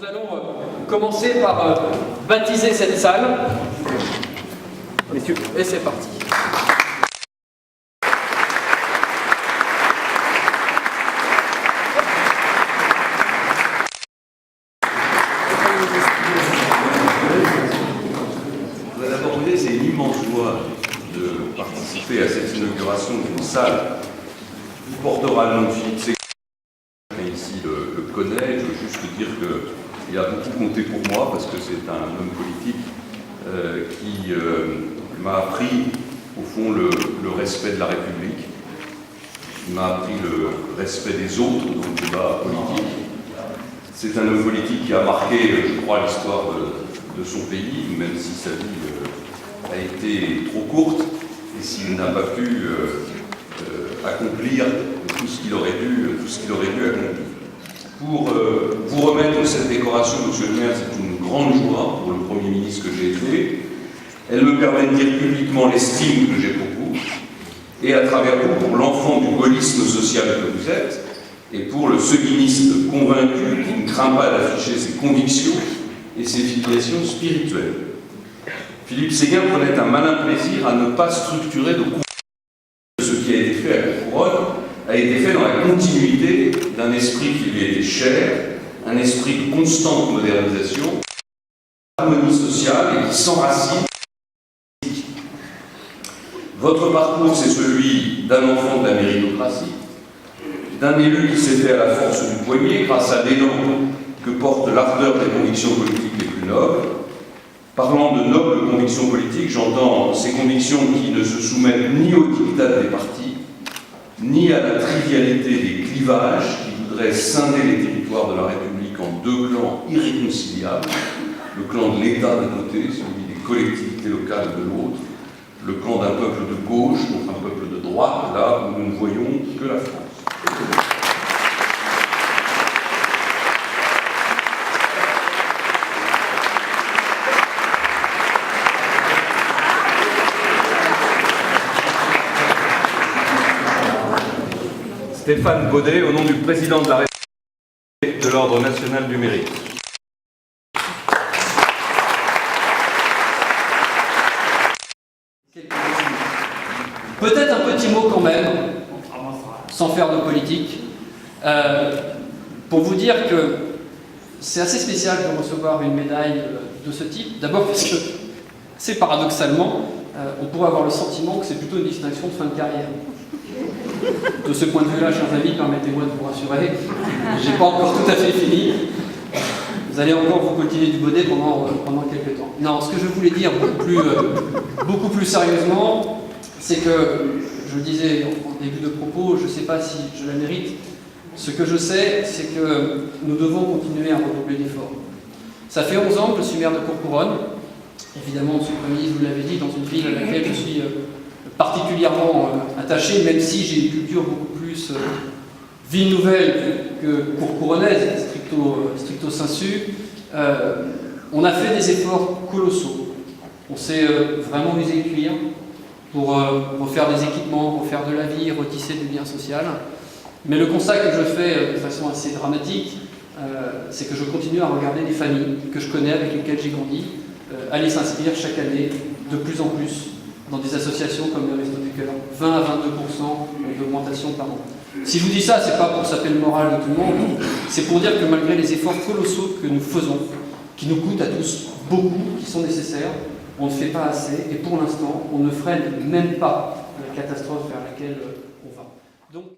Nous allons commencer par baptiser cette salle. Messieurs, et c'est parti. C'est une immense joie de participer à cette inauguration d'une salle qui portera le nom de Philippe Séguin. Ici le connaît. Je veux juste dire qu'il a beaucoup compté pour moi parce que c'est un homme politique qui m'a appris au fond le respect de la République, il m'a appris le respect des autres dans le débat politique. C'est un homme politique qui a marqué, je crois, l'histoire de son pays, même si sa vie a été trop courte et s'il n'a pas pu accomplir tout ce qu'il aurait dû accomplir. Pour vous remettre cette décoration, Monsieur le maire, c'est une grande joie pour le Premier ministre que j'ai été. Elle me permet de dire publiquement l'estime que j'ai pour vous et à travers vous pour l'enfant du gaullisme social que vous êtes et pour le seguiniste convaincu qui ne craint pas d'afficher ses convictions et ses filiations spirituelles. Philippe Séguin prenait un malin plaisir à ne pas structurer de cours. Ce qui a été fait à Courcouronnes a été fait dans la continuité d'un esprit qui lui était cher, un esprit de constante modernisation, d'harmonie sociale et qui s'enracine. Votre parcours, c'est celui d'un enfant de la méritocratie, d'un élu qui s'est fait à la force du poignet grâce à l'élan que porte l'ardeur des convictions politiques les plus nobles. Parlant de nobles convictions politiques, j'entends ces convictions qui ne se soumettent ni au diktat des partis, ni à la trivialité des clivages qui voudraient scinder les territoires de la République en deux clans irréconciliables, le clan de l'État d'un côté, celui des collectivités locales de l'autre, le clan d'un peuple de gauche contre un peuple de droite, là où nous ne voyons que la France. Stéphane Baudet, au nom du président de la République de l'Ordre national du mérite. Peut-être un petit mot quand même, sans faire de politique, pour vous dire que c'est assez spécial de recevoir une médaille de ce type. D'abord parce que, c'est paradoxalement, on pourrait avoir le sentiment que c'est plutôt une distinction de fin de carrière. De ce point de vue-là, chers amis, permettez-moi de vous rassurer, j'ai pas encore tout à fait fini. Vous allez encore vous coltiner du Baudet pendant quelques temps. Non, ce que je voulais dire beaucoup plus sérieusement, c'est que, je le disais en début de propos, je ne sais pas si je la mérite, ce que je sais, c'est que nous devons continuer à redoubler d'efforts. Ça fait 11 ans que je suis maire de Courcouronnes, évidemment, Monsieur le Premier ministre, vous l'avez dit, dans une ville à laquelle je suis particulièrement attaché, même si j'ai une culture beaucoup plus ville nouvelle que courcouronnaise, stricto sensu. On a fait des efforts colossaux. On s'est vraiment usé le cuir pour refaire des équipements, refaire de la vie, retisser du lien social. Mais le constat que je fais de façon assez dramatique, c'est que je continue à regarder des familles que je connais, avec lesquelles j'ai grandi, aller s'inscrire chaque année de plus en plus dans des associations comme les Restos du Cœur, 20 à 22% d'augmentation par an. Si je vous dis ça, c'est pas pour saper le moral de tout le monde, c'est pour dire que malgré les efforts colossaux que nous faisons, qui nous coûtent à tous beaucoup, qui sont nécessaires, on ne fait pas assez, et pour l'instant, on ne freine même pas la catastrophe vers laquelle on va. Donc,